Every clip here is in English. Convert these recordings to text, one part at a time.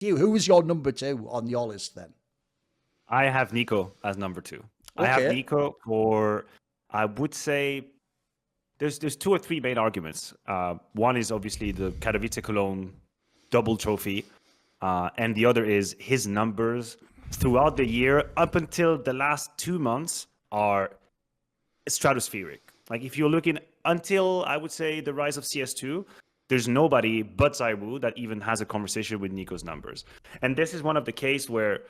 Who was your number 2 on your list then? I have NiKo as number 2. I have NiKo for, I would say, there's 2 or 3 main arguments. One is obviously the Katowice Cologne double trophy, and the other is his numbers throughout the year up until the last 2 months are stratospheric. Like if you're looking until, I would say, the rise of CS2, there's nobody but ZywOo that even has a conversation with NiKo's numbers. And this is one of the cases where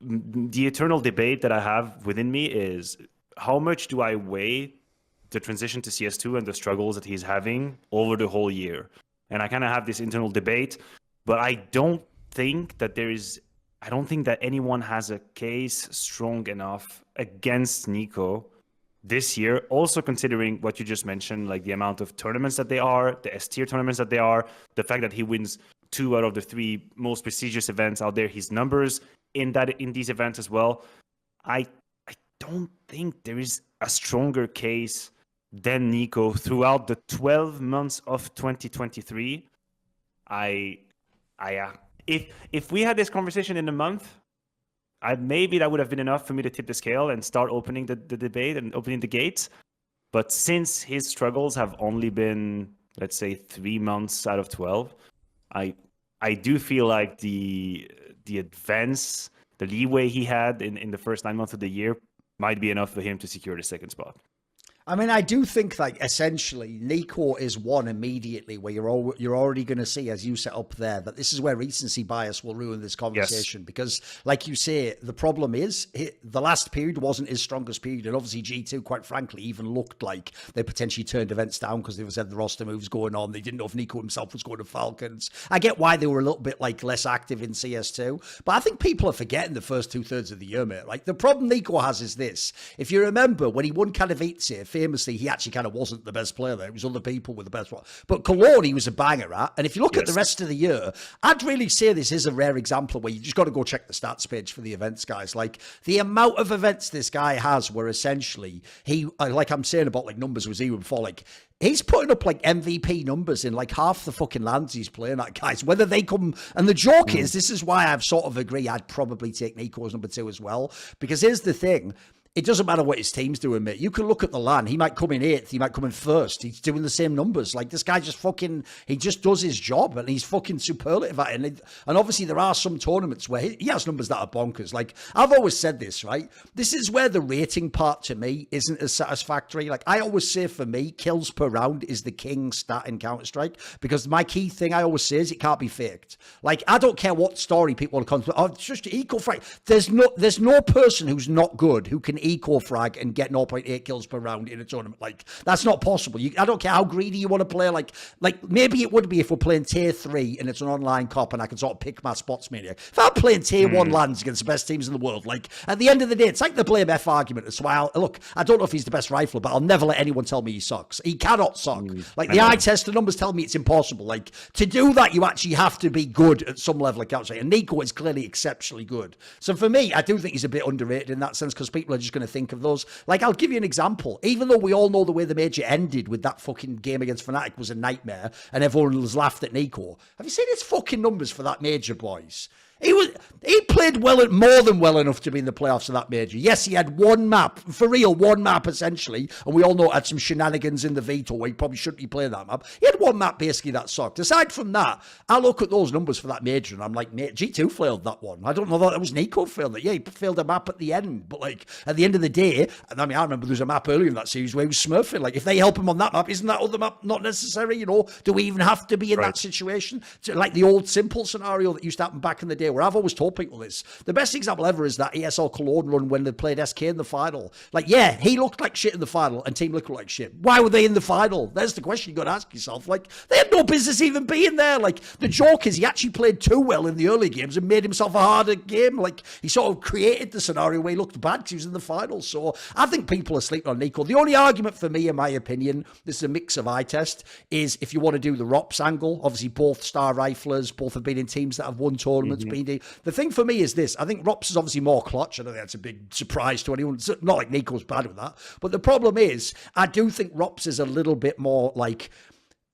the eternal debate that I have within me is how much do I weigh the transition to CS2 and the struggles that he's having over the whole year? And I kind of have this internal debate, but I don't think that anyone has a case strong enough against NiKo this year, also considering what you just mentioned, like the amount of tournaments that they are, the S-tier tournaments that they are, the fact that he wins 2 out of the 3 most prestigious events out there, his numbers in these events as well. I don't think there is a stronger case than NiKo throughout the 12 months of 2023. If we had this conversation in a month, maybe that would have been enough for me to tip the scale and start opening the debate and opening the gates. But since his struggles have only been, let's say, 3 months out of 12, I do feel like the advance, the leeway he had in the first 9 months of the year might be enough for him to secure the 2nd spot. I mean, I do think like essentially NiKo is one immediately where you're already going to see, as you set up there, that this is where recency bias will ruin this conversation. Yes. Because like you say, the problem is the last period wasn't his strongest period. And obviously G2, quite frankly, even looked like they potentially turned events down because there was the roster moves going on. They didn't know if NiKo himself was going to Falcons. I get why they were a little bit like less active in CS2, but I think people are forgetting the first 2/3 of the year, mate. Like the problem NiKo has is this. If you remember when he won Katowice, famously, he actually kind of wasn't the best player there. It was other people with the best one. But Cologne, he was a banger at. And if you look at the rest of the year, I'd really say this is a rare example where you just got to go check the stats page for the events, guys. Like, the amount of events this guy has where essentially like I'm saying about like numbers was even before, like, he's putting up like MVP numbers in like half the fucking lands he's playing at, guys. Whether they come, and the joke is, this is why I've sort of agree I'd probably take NiKo as number 2 as well. Because here's the thing. It doesn't matter what his team's doing, mate. You can look at the LAN. He might come in 8th. He might come in 1st. He's doing the same numbers. Like, this guy he just does his job, and he's fucking superlative at it. And obviously, there are some tournaments where he has numbers that are bonkers. Like, I've always said this, right? This is where the rating part, to me, isn't as satisfactory. Like, I always say, for me, kills per round is the king stat in Counter-Strike, because my key thing I always say is it can't be faked. Like, I don't care what story people want to come to. Oh, it's just eco frag. There's no person who's not good who can eco frag and get 0.8 kills per round in a tournament. Like, that's not possible. I don't care how greedy you want to play. Like maybe it would be if we're playing tier 3 and it's an online cop and I can sort of pick my spots maniac. If I'm playing tier 1 lands against the best teams in the world, like, at the end of the day, it's like the blame F argument. That's why I don't know if he's the best rifler, but I'll never let anyone tell me he sucks. He cannot suck. Like, the eye test, the numbers tell me it's impossible. Like, to do that, you actually have to be good at some level of Counter-Strike. And NiKo is clearly exceptionally good. So for me, I do think he's a bit underrated in that sense, because people are just going to think of those. Like, I'll give you an example. Even though we all know the way the major ended with that fucking game against Fnatic was a nightmare and everyone was laughed at NiKo, have you seen his fucking numbers for that major, boys? He played more than well enough to be in the playoffs of that major. Yes, he had one map, for real, one map essentially, and we all know it had some shenanigans in the veto where he probably shouldn't be playing that map. He had one map basically that sucked. Aside from that, I look at those numbers for that major and I'm like, mate, G2 failed that one. I don't know that it was NiKo failed it. Yeah, he failed a map at the end, but like, at the end of the day, and I mean, I remember there was a map earlier in that series where he was smurfing. Like, if they help him on that map, isn't that other map not necessary? You know, do we even have to be in that situation? Like the old simple scenario that used to happen back in the day, where I've always told people this. The best example ever is that ESL Cologne run when they played SK in the final. Like, yeah, he looked like shit in the final and Team Liquid looked like shit. Why were they in the final? There's the question you got to ask yourself. Like, they had no business even being there. Like, the joke is he actually played too well in the early games and made himself a harder game. Like, he sort of created the scenario where he looked bad because he was in the final. So I think people are sleeping on NiKo. The only argument for me, in my opinion, this is a mix of eye test, is if you want to do the ROPS angle. Obviously, both star riflers, both have been in teams that have won tournaments. The thing for me is this. I think ROPS is obviously more clutch. I don't think that's a big surprise to anyone. It's not like NiKo's bad with that. But the problem is, I do think ROPS is a little bit more like,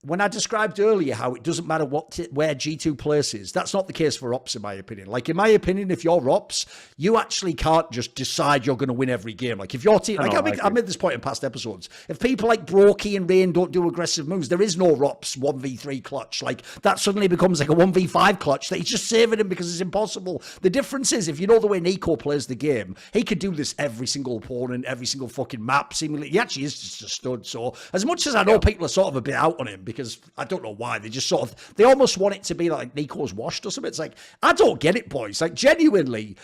when I described earlier how it doesn't matter where G2 places, that's not the case for Rops, in my opinion. Like, in my opinion, if you're Rops, you actually can't just decide you're going to win every game. Like, if your team, I made this point in past episodes. If people like Brokey and Rain don't do aggressive moves, there is no Rops 1v3 clutch. Like, that suddenly becomes like a 1v5 clutch that he's just saving him because it's impossible. The difference is, if you know the way NiKo plays the game, he could do this every single opponent, every single fucking map, seemingly. He actually is just a stud. So, as much as I know people are sort of a bit out on him, because I don't know why, they almost want it to be like NiKo's washed or something. It's like, I don't get it, boys. Like, genuinely,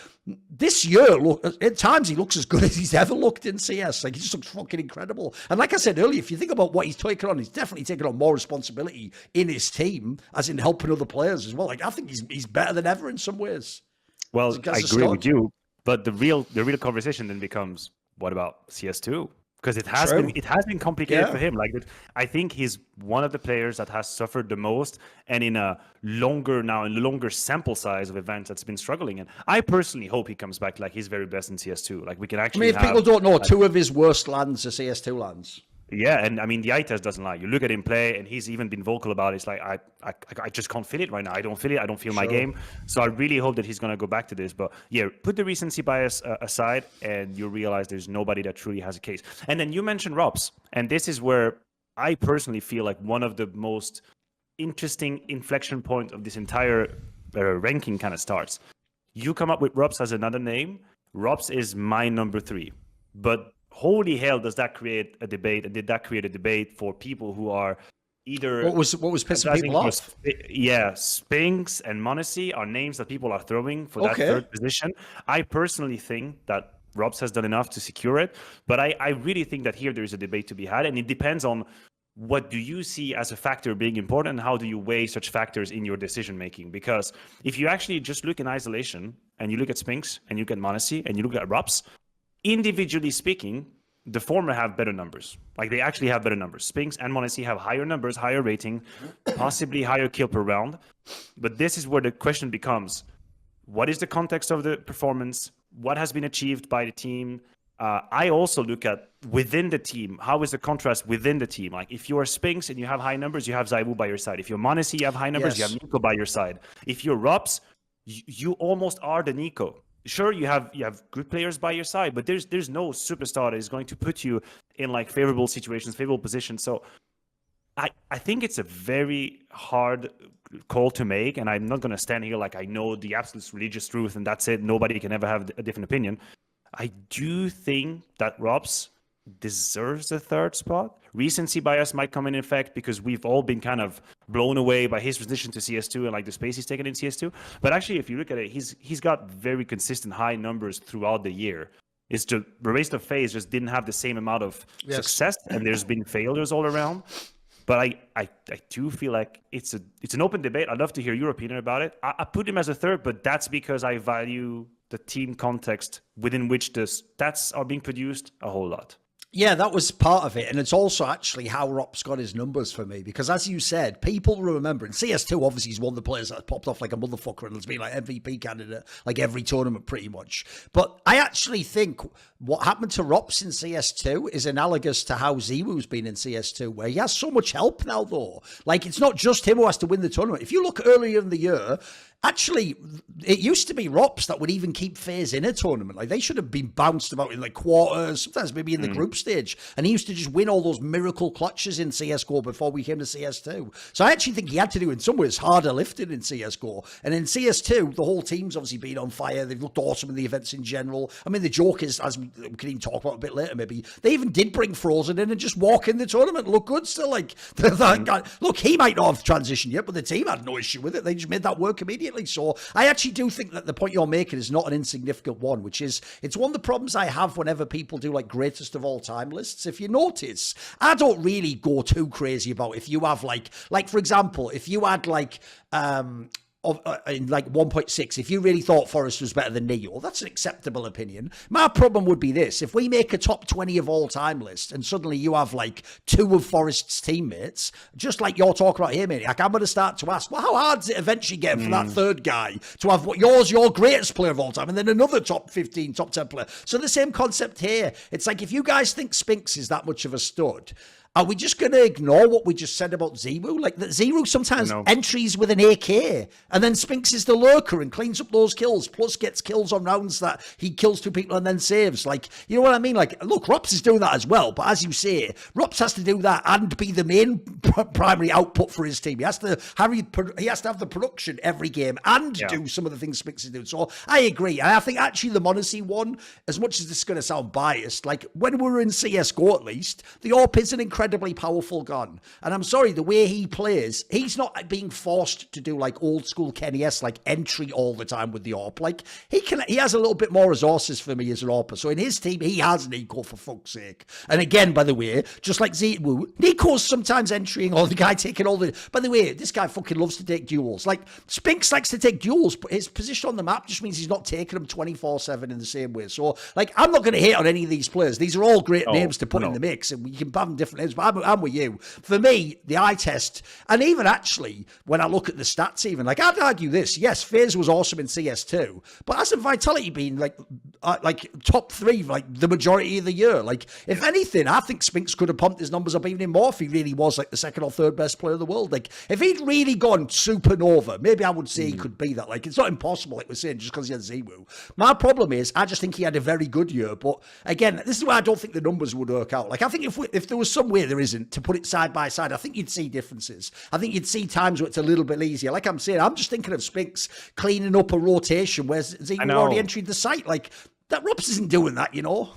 this year, look, at times he looks as good as he's ever looked in CS. Like, he just looks fucking incredible. And like I said earlier, if you think about what he's taken on, he's definitely taken on more responsibility in his team, as in helping other players as well. Like, I think he's better than ever in some ways. Well, I agree with you, but the real conversation then becomes, what about CS2? Because it has been complicated for him. Like, I think he's one of the players that has suffered the most, and in a longer sample size of events that's been struggling. And I personally hope he comes back like his very best in CS2. Like, we can actually. If people don't know, 2 of his worst lands are CS2 lands. Yeah, and I mean, the eye test doesn't lie. You look at him play, and he's even been vocal about it. It's like, I just can't feel it right now. I don't feel it. I don't feel my game. So I really hope that he's going to go back to this. But yeah, put the recency bias aside, and you realize there's nobody that truly has a case. And then you mentioned Rops, and this is where I personally feel like one of the most interesting inflection point of this entire ranking kind of starts. You come up with Rops as another name. Rops is my number 3. But holy hell, does that create a debate? And did that create a debate for people who are either... What was pissing people off? Yeah, Spinks and Monacy are names that people are throwing for that third position. I personally think that Robs has done enough to secure it, but I really think that here there is a debate to be had, and it depends on what do you see as a factor being important, and how do you weigh such factors in your decision making? Because if you actually just look in isolation, and you look at Spinks, and you look at Monacy, and you look at Robs, individually speaking, the former have better numbers. Like, they actually have better numbers. Spinks and Monacy have higher numbers, higher rating, possibly higher kill per round. But this is where the question becomes, what is the context of the performance? What has been achieved by the team? I also look at within the team, how is the contrast within the team? Like, if you're Spinks and you have high numbers, you have Zaiwu by your side. If you're Monacy, you have high numbers, you have NiKo by your side. If you're Robs, you almost are the NiKo. Sure, you have good players by your side, but there's no superstar that is going to put you in like favorable situations, favorable positions. So I think it's a very hard call to make, and I'm not going to stand here like I know the absolute religious truth and that's it. Nobody can ever have a different opinion. I do think that Robs deserves the 3rd spot. Recency bias might come in effect because we've all been kind of blown away by his transition to CS2 and like the space he's taken in CS2. But actually, if you look at it, he's got very consistent high numbers throughout the year. It's just the race of phase just didn't have the same amount of success, and there's been failures all around. But I do feel like it's an open debate. I'd love to hear your opinion about it. I put him as a 3rd, but that's because I value the team context within which the stats are being produced a whole lot. Yeah, that was part of it. And it's also actually how Rops got his numbers for me. Because as you said, people remember, and CS2 obviously is one of the players that popped off like a motherfucker and has been like MVP candidate like every tournament pretty much. But I actually think what happened to Rops in CS2 is analogous to how Ziwu's been in CS2, where he has so much help now though. Like, it's not just him who has to win the tournament. If you look earlier in the year, actually, it used to be Rops that would even keep FaZe in a tournament. Like, they should have been bounced about in like quarters, sometimes maybe in the group stage. And he used to just win all those miracle clutches in CSGO before we came to CS2. So I actually think he had to do, in some ways, harder lifting in CSGO. And in CS2, the whole team's obviously been on fire. They've looked awesome in the events in general. I mean, the joke is, as we can even talk about a bit later, maybe, they even did bring Frozen in and just walk in the tournament and look good still. Like, look, he might not have transitioned yet, but the team had no issue with it. They just made that work immediately. So I actually do think that the point you're making is not an insignificant one, which is, it's one of the problems I have whenever people do like greatest of all time lists. If you notice, I don't really go too crazy about if you have like for example, if you had like in like 1.6, if you really thought Forest was better than Neo, that's an acceptable opinion. My problem would be this: if we make a top 20 of all time list and suddenly you have like 2 of Forest's teammates, just like you're talking about here, Maniac, I'm going to start to ask, well, how hard does it eventually get for that 3rd guy to have what your greatest player of all time and then another top 15, top 10 player? So the same concept here. It's like, if you guys think Spinks is that much of a stud, Are we just going to ignore what we just said about Zero? Like, that Zero sometimes entries with an AK, and then Spinks is the lurker and cleans up those kills, plus gets kills on rounds that he kills 2 people and then saves. Like, you know what I mean? Like, look, Rops is doing that as well, but as you say, Rops has to do that and be the main primary output for his team. He has to have the production every game and do some of the things Spinks is doing. So I agree. And I think actually the Monacy one, as much as this is going to sound biased, like when we were in CSGO at least, the AWP is an incredibly powerful gun. And I'm sorry, the way he plays, he's not being forced to do like old school Kenny S, like entry all the time with the AWP. Like he has a little bit more resources for me as an AWPer. So in his team, he has NiKo, for fuck's sake. And again, by the way, just like Z-Woo, NiKo's sometimes entering, or the guy taking all the... By the way, this guy fucking loves to take duels. Like, Spinks likes to take duels, but his position on the map just means he's not taking them 24/7 in the same way. So, like, I'm not going to hate on any of these players. These are all great names to put in the mix, and you can have them different names, but I'm with you. For me, the eye test, and even actually, when I look at the stats even, like, I'd argue this, yes, FaZe was awesome in CS2, but hasn't Vitality been, like top 3, like, the majority of the year? Like, if anything, I think Spinks could have pumped his numbers up even more if he really was, like, the 2nd or 3rd best player in the world. Like, if he'd really gone supernova, maybe I would say he could be that. Like, it's not impossible, like we're saying, just because he had Zemu. My problem is, I just think he had a very good year, but again, this is why I don't think the numbers would work out. Like, I think if there was some way there isn't, to put it side by side, I think you'd see differences. I think you'd see times where it's a little bit easier. Like I'm saying, I'm just thinking of Spinks cleaning up a rotation where Zemu already entered the site. Like, that Rups isn't doing that, you know.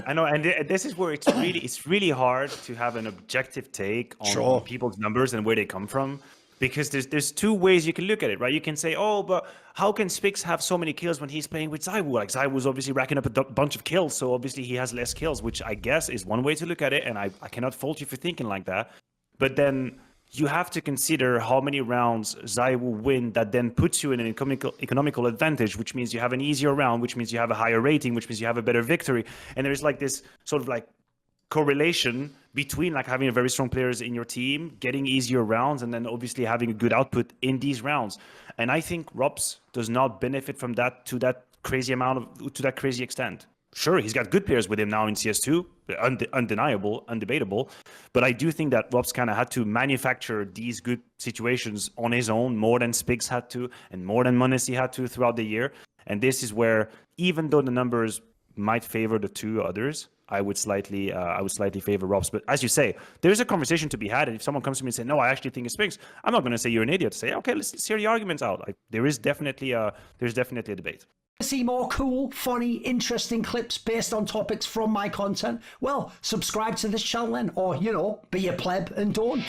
I know, and this is where it's really hard to have an objective take on people's numbers and where they come from, because there's 2 ways you can look at it, right? You can say, oh, but how can Spix have so many kills when he's playing with ZywOo? Like, ZywOo's obviously racking up a bunch of kills, so obviously he has less kills, which I guess is one way to look at it, and I cannot fault you for thinking like that. But then you have to consider how many rounds ZywOo win that then puts you in an economical advantage, which means you have an easier round, which means you have a higher rating, which means you have a better victory. And there's like this sort of like correlation between like having a very strong players in your team, getting easier rounds, and then obviously having a good output in these rounds. And I think Rops does not benefit from that to that crazy extent. Sure, he's got good players with him now in CS2, undeniable, undebatable. But I do think that Rops kind of had to manufacture these good situations on his own, more than Spigs had to, and more than Monacy had to throughout the year. And this is where, even though the numbers might favor the 2 others, I would slightly favor Rops. But as you say, there's a conversation to be had. And if someone comes to me and says, no, I actually think it's Spigs, I'm not going to say you're an idiot. Say, okay, let's hear the arguments out. Like, there's definitely a debate. See more cool, funny, interesting clips based on topics from my content? Well, subscribe to this channel then, or, you know, be a pleb and don't.